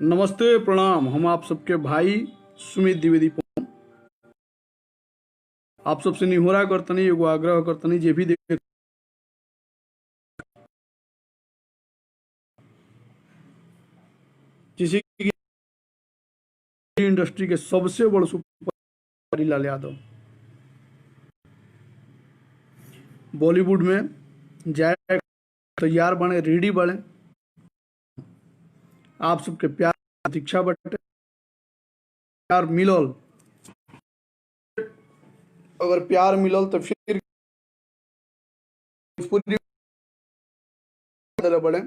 नमस्ते प्रणाम। हम आप सबके भाई सुमित द्विवेदी आप सबसे निहोरा करतनी एगो आग्रह करतनी जे भी देखे किसी की इंडस्ट्री के सबसे बड़ सुपर लाल यादव बॉलीवुड में जाए तैयार बने, रेडी बने। आप सबके प्यार प्रतीक्षा बटे, प्यार मिलल, अगर प्यार मिलल तो फिर भोजपुरी बड़े।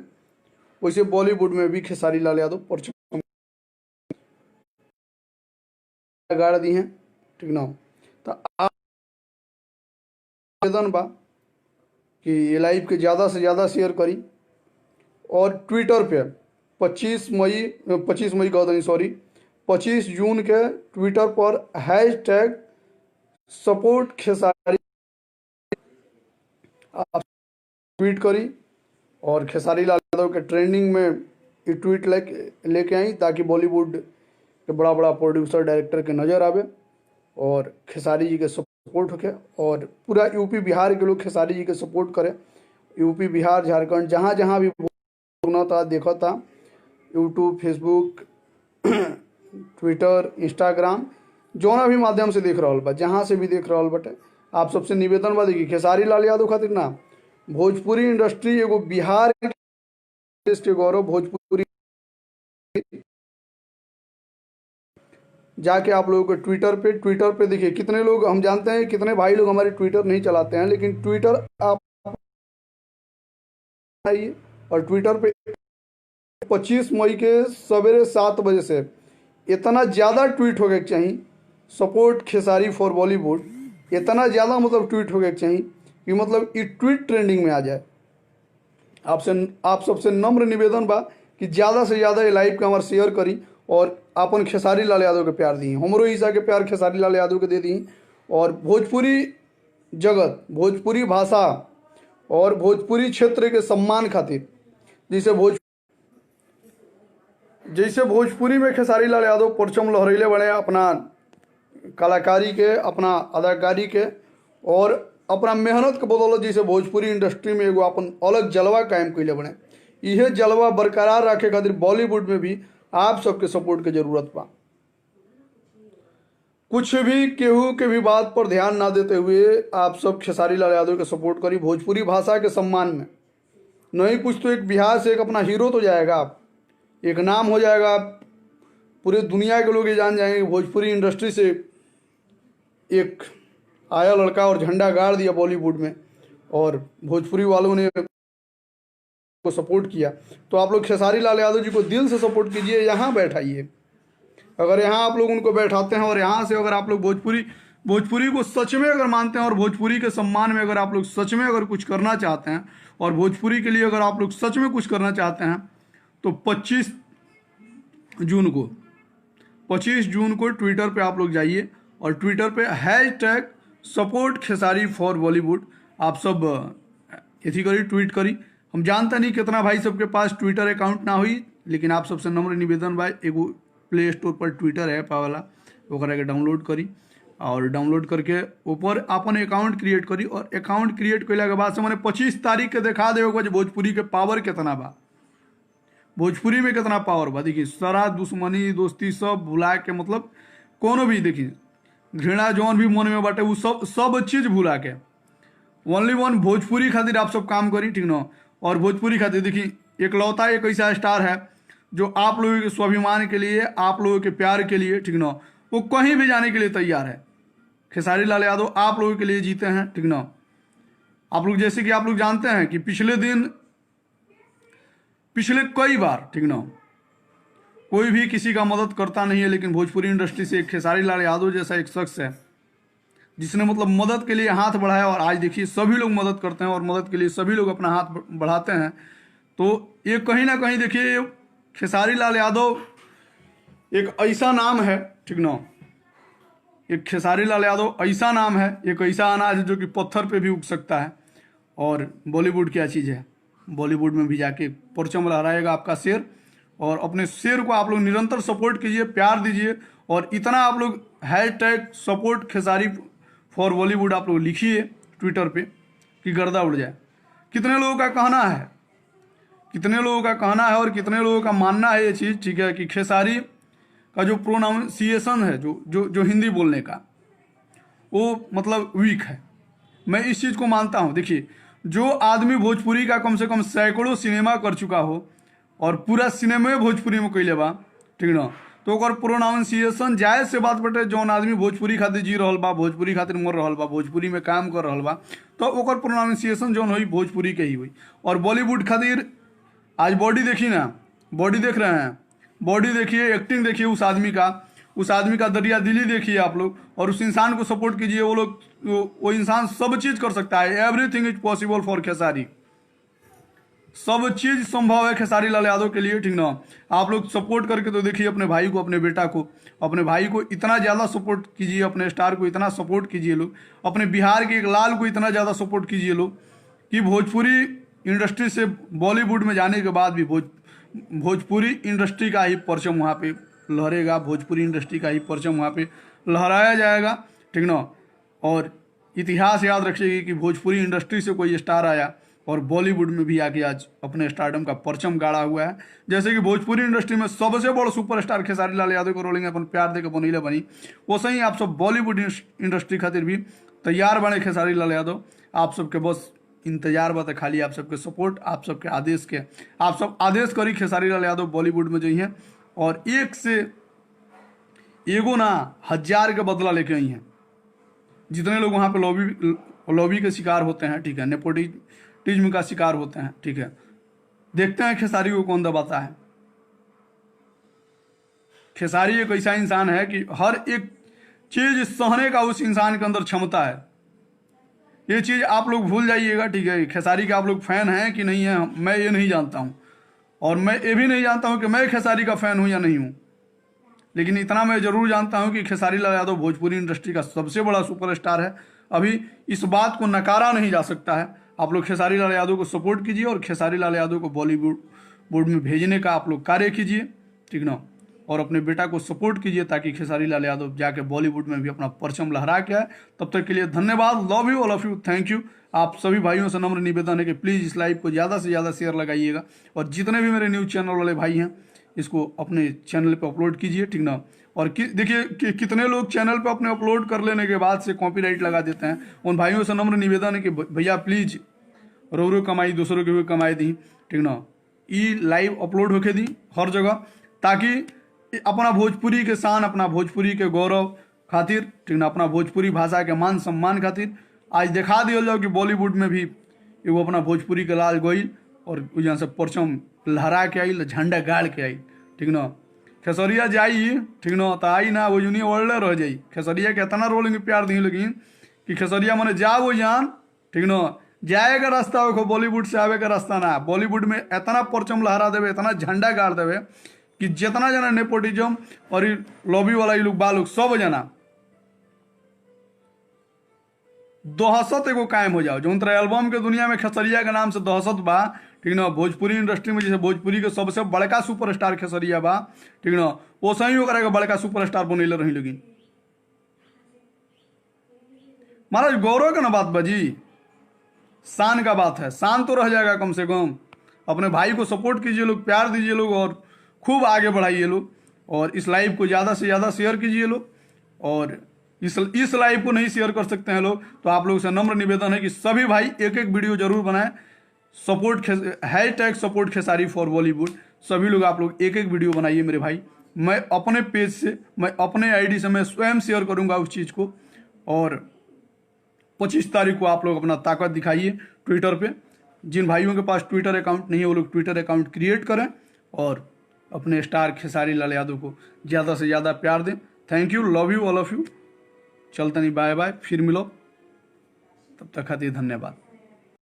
वैसे बॉलीवुड में भी खेसारी लाल यादव परचम गाड़ दी हैं, ठीक ना। तो आप निवेदन बा कि ये लाइव के ज़्यादा से ज़्यादा शेयर करी और ट्विटर पे 25 मई कहते सॉरी 25 जून के ट्विटर पर हैशटैग सपोर्ट खेसारी आप ट्वीट करी और खेसारी लाल यादव के ट्रेंडिंग में ये ट्वीट लेके आई ताकि बॉलीवुड के बड़ा बड़ा प्रोड्यूसर डायरेक्टर के नज़र आवे और खेसारी जी के सपोर्ट होके और पूरा यूपी बिहार के लोग खेसारी जी के सपोर्ट करे। यूपी बिहार झारखंड जहाँ जहाँ भी सुना था, देखा था, यूट्यूब, फेसबुक, ट्विटर, इंस्टाग्राम, जौना भी माध्यम से देख रहा बा, जहाँ से भी देख रहा बटे, आप सबसे निवेदन बा देखिए खेसारी लाल यादव खातिर ना भोजपुरी इंडस्ट्री एगो बिहार देश के गौरव भोजपुरी। जाके आप लोगों को ट्विटर पे देखिए कितने लोग, हम जानते हैं कितने भाई लोग हमारे ट्विटर नहीं चलाते हैं, लेकिन ट्विटर आप आइए और ट्विटर पे 25 मई के सवेरे 7 बजे से इतना ज़्यादा ट्वीट हो गया चाहिए सपोर्ट खेसारी फॉर बॉलीवुड, इतना ज़्यादा मतलब ट्वीट हो गया चाहिए कि मतलब ये ट्वीट ट्रेंडिंग में आ जाए। आप सबसे नम्र निवेदन बा कि ज़्यादा से ज़्यादा ये लाइव के हमारे शेयर करी और अपन खेसारी लाल यादव के प्यार दी, हमरो ईसा के प्यार खेसारी लाल यादव के दे दी और भोजपुरी जगत, भोजपुरी भाषा और भोजपुरी क्षेत्र के सम्मान खातिर जैसे भोजपुरी में खेसारी लाल यादव परचम लहरैले बड़े अपना कलाकारी के, अपना अदाकारी के और अपना मेहनत के बदौलत, जैसे भोजपुरी इंडस्ट्री में एगो अपन अलग जलवा कायम कैले बने। यह जलवा बरकरार रखे खातिर बॉलीवुड में भी आप सबके सपोर्ट के जरूरत बा। कुछ भी केहू के भी बात पर ध्यान ना देते हुए आप सब खेसारी लाल यादव के सपोर्ट करी भोजपुरी भाषा के सम्मान में। नहीं कुछ तो एक बिहार से एक अपना हीरो तो जाएगा, आप एक नाम हो जाएगा, पूरे दुनिया के लोग ये जान जाएंगे भोजपुरी इंडस्ट्री से एक आया लड़का और झंडा गाड़ दिया बॉलीवुड में और भोजपुरी वालों ने को सपोर्ट किया। तो आप लोग खेसारी लाल यादव जी को दिल से सपोर्ट कीजिए, यहाँ बैठाइए। अगर यहाँ आप लोग उनको बैठाते हैं और यहाँ से अगर आप लोग भोजपुरी को सच में अगर मानते हैं और भोजपुरी के सम्मान में अगर आप लोग सच में अगर कुछ करना चाहते हैं और भोजपुरी के लिए अगर आप लोग सच में कुछ करना चाहते हैं तो 25 जून को ट्विटर पे आप लोग जाइए और Twitter Pay hashtag support Khesari for Bollywood आप सब ऐसी करी, ट्वीट करी। हम जानता नहीं कितना भाई सबके पास ट्विटर अकाउंट ना हुई, लेकिन आप सबसे नम्र निवेदन भाई एगो प्ले स्टोर पर ट्विटर ऐप वाला ओकरा के डाउनलोड करी और डाउनलोड करके ऊपर अपन अकाउंट क्रिएट करी और अकाउंट क्रिएट कैला के बाद से मैंने 25 तारीख के दिखा देगा कि भोजपुरी के पावर कितना बा, भोजपुरी में कितना पावर बा। देखिए सारा दुश्मनी दोस्ती सब भुला के, मतलब कोनो भी देखिए घृणा जौन भी मन में बाटे वो सब चीज़ भुला के ओनली वन भोजपुरी खातिर आप सब काम करी, ठीक ना। और भोजपुरी खातिर देखिए एकलौता एक ऐसा स्टार है जो आप लोगों के स्वाभिमान के लिए, आप लोगों के प्यार के लिए, ठीक ना, वो कहीं भी जाने के लिए तैयार है। खेसारी लाल यादव आप लोगों के लिए जीते हैं, ठीक ना। आप लोग जैसे कि आप लोग जानते हैं कि पिछले कई बार, ठीक ना, कोई भी किसी का मदद करता नहीं है, लेकिन भोजपुरी इंडस्ट्री से एक खेसारी लाल यादव जैसा एक शख्स है जिसने मतलब मदद के लिए हाथ बढ़ाया और आज देखिए सभी लोग मदद करते हैं और मदद के लिए सभी लोग अपना हाथ बढ़ाते हैं। तो ये कहीं ना कहीं देखिए खेसारी लाल यादव एक ऐसा नाम है, ठीक ना, एक खेसारी लाल यादव ऐसा नाम है, एक ऐसा अनाज है जो कि पत्थर पे भी उग सकता है। और बॉलीवुड क्या चीज़ है, बॉलीवुड में भी जाके परचम लहराएगा आपका शेर और अपने शेर को आप लोग निरंतर सपोर्ट कीजिए, प्यार दीजिए। और इतना आप लोग hashtag support Khesari for Bollywood आप लोग लिखिए ट्विटर पे कि गर्दा उड़ जाए। कितने लोगों का कहना है, कितने लोगों का कहना है और कितने लोगों का मानना है ये चीज़, ठीक है, कि खेसारी का जो प्रोनाउंसिएशन है, जो जो जो हिंदी बोलने का, वो मतलब वीक है। मैं इस चीज़ को मानता हूँ। देखिए, जो आदमी भोजपुरी का कम से कम सैकड़ों सिनेमा कर चुका हो और पूरा सिनेमा भोजपुरी में कैले बा, ठीक ना, तो ओकर प्रोनाउंसिएशन जायज से बात बटे। जौन आदमी भोजपुरी खातिर जी रहल बा, भोजपुरी खातिर मर रहल बा, भोजपुरी में काम कर रहल बा, तो ओकर प्रोनाउंसिएशन जौन हुई भोजपुरी के ही हुई। और बॉलीवुड खातिर आज बॉडी देखी ना, बॉडी देख रहे हैं, बॉडी देखिए, एक्टिंग देखिए उस आदमी का दरिया दिली देखिए आप लोग, और उस इंसान को सपोर्ट कीजिए। वो इंसान सब चीज़ कर सकता है। Everything is possible for Khesari, सब चीज़ संभव है खेसारी लाल यादव के लिए, ठीक ना। आप लोग सपोर्ट करके तो देखिए अपने भाई को, अपने बेटा को, अपने भाई को इतना ज़्यादा सपोर्ट कीजिए, अपने स्टार को इतना सपोर्ट कीजिए लोग, अपने बिहार के एक लाल को इतना ज़्यादा सपोर्ट कीजिए लोग कि भोजपुरी इंडस्ट्री से बॉलीवुड में जाने के बाद भी भोजपुरी इंडस्ट्री का ही परचम वहाँ पे लहरेगा, भोजपुरी इंडस्ट्री का ही परचम वहाँ पे लहराया जाएगा, ठीक ना। और इतिहास याद रखिएगा कि भोजपुरी इंडस्ट्री से कोई स्टार आया और बॉलीवुड में भी आके आज अपने स्टारडम का परचम गाड़ा हुआ है। जैसे कि भोजपुरी इंडस्ट्री में सबसे बड़ा सुपरस्टार खेसारी लाल यादव को रोलिंग अपन प्यार दे के बनैले बनी, वैसे ही आप सब बॉलीवुड इंडस्ट्री खातिर भी तैयार बने खेसारी लाल यादव। आप सबके बस इंतजार बता, खाली आप सबके सपोर्ट, आप सबके आदेश के, आप सब आदेश करी खेसारी लाल यादव बॉलीवुड में जाइए और एक से एगो ना 1000 का बदला लेके आई हैं। जितने लोग वहाँ पे लॉबी के शिकार होते हैं, ठीक है, नेपोटिज्म का शिकार होते हैं, ठीक है, देखते हैं खेसारी को कौन दबाता है। खेसारी एक ऐसा इंसान है कि हर एक चीज सहने का उस इंसान के अंदर क्षमता है। ये चीज़ आप लोग भूल जाइएगा, ठीक है। खेसारी के आप लोग फैन हैं कि नहीं है, मैं ये नहीं जानता हूँ, और मैं ये भी नहीं जानता हूँ कि मैं खेसारी का फ़ैन हूँ या नहीं हूँ, लेकिन इतना मैं ज़रूर जानता हूँ कि खेसारी लाल यादव भोजपुरी इंडस्ट्री का सबसे बड़ा सुपरस्टार है। अभी इस बात को नकारा नहीं जा सकता है। आप लोग खेसारी लाल यादव को सपोर्ट कीजिए और खेसारी लाल यादव को बॉलीवुड में भेजने का आप लोग कार्य कीजिए, ठीक ना, और अपने बेटा को सपोर्ट कीजिए ताकि खेसारी लाल यादव जाके बॉलीवुड में भी अपना परचम लहरा के आए। तब तक के लिए धन्यवाद, love you, all of you, thank you. आप सभी भाइयों से नम्र निवेदन है कि प्लीज़ इस लाइव को ज़्यादा से ज़्यादा शेयर लगाइएगा, और जितने भी मेरे न्यूज़ चैनल वाले भाई हैं इसको अपने चैनल पे अपलोड कीजिए, ठीक ना। और देखिए कि कितने लोग चैनल पे अपने अपलोड कर लेने के बाद से कॉपीराइट लगा देते हैं। उन भाइयों से नम्र निवेदन है कि भैया प्लीज़ रो कमाई दूसरों की भी कमाई दी, ठीक ना, ये लाइव अपलोड होके दी हर जगह, ताकि अपना भोजपुरी के शान, अपना भोजपुरी के गौरव खातिर, ठीक ना, अपना भोजपुरी भाषा के मान सम्मान खातिर आज दिखा दिया जाओ कि बॉलीवुड में भी एगो अपना भोजपुरी के लाल गोइल और यहाँ से परचम लहरा के आई, झंडा गाड़ के आई, ठीक ना। खेसरिया जाई, ठीक ना, तो आई ना वो यूनी वर्ल्ड रह जाई। खेसरिया के इतना रोलिंग प्यार दी लेकिन कि खेसरिया मैंने जा वो जान, ठीक ना, जाए का रास्ता हो, बॉलीवुड से आवे का रास्ता ना। बॉलीवुड में इतना परचम लहरा देवे, इतना झंडा गाड़ देवे कि जितना जना नेपोटिज्म और लॉबी वाला ये लोग बा लोग सब जना दहशत एगो कायम हो जाओ। जो तेरा एल्बम के दुनिया में खेसरिया के नाम से दहशत बा, ठीक ना, भोजपुरी इंडस्ट्री में जैसे भोजपुरी के सबसे बड़का सुपरस्टार खेसरिया बा, ठीक ना, वो सही होकर के बड़का सुपरस्टार बनैले रही। लेकिन महाराज गौरव का ना बात बाजी, शान का बात है, शान तो रह जाएगा कम से कम। अपने भाई को सपोर्ट कीजिए लोग, प्यार दीजिए लोग, और खूब आगे बढ़ाइए लोग, और इस लाइव को ज़्यादा से ज़्यादा शेयर कीजिए लोग। और इस लाइव को नहीं शेयर कर सकते हैं लोग, तो आप लोगों से नम्र निवेदन है कि सभी भाई एक एक वीडियो जरूर बनाएं। Hashtag support Khesari for Bollywood, सभी लोग आप लोग एक एक वीडियो बनाइए मेरे भाई। मैं अपने पेज से, मैं अपने आईडी से मैं स्वयं शेयर करूंगा उस चीज़ को। और 25 तारीख को आप लोग अपना ताकत दिखाइए ट्विटर पे। जिन भाइयों के पास ट्विटर अकाउंट नहीं है वो लोग ट्विटर अकाउंट क्रिएट करें और अपने स्टार खेसारी लाल यादव को ज़्यादा से ज़्यादा प्यार दें। Thank you, love you, all of you. चलते नहीं, बाय बाय, फिर मिलो, तब तक खातिर धन्यवाद।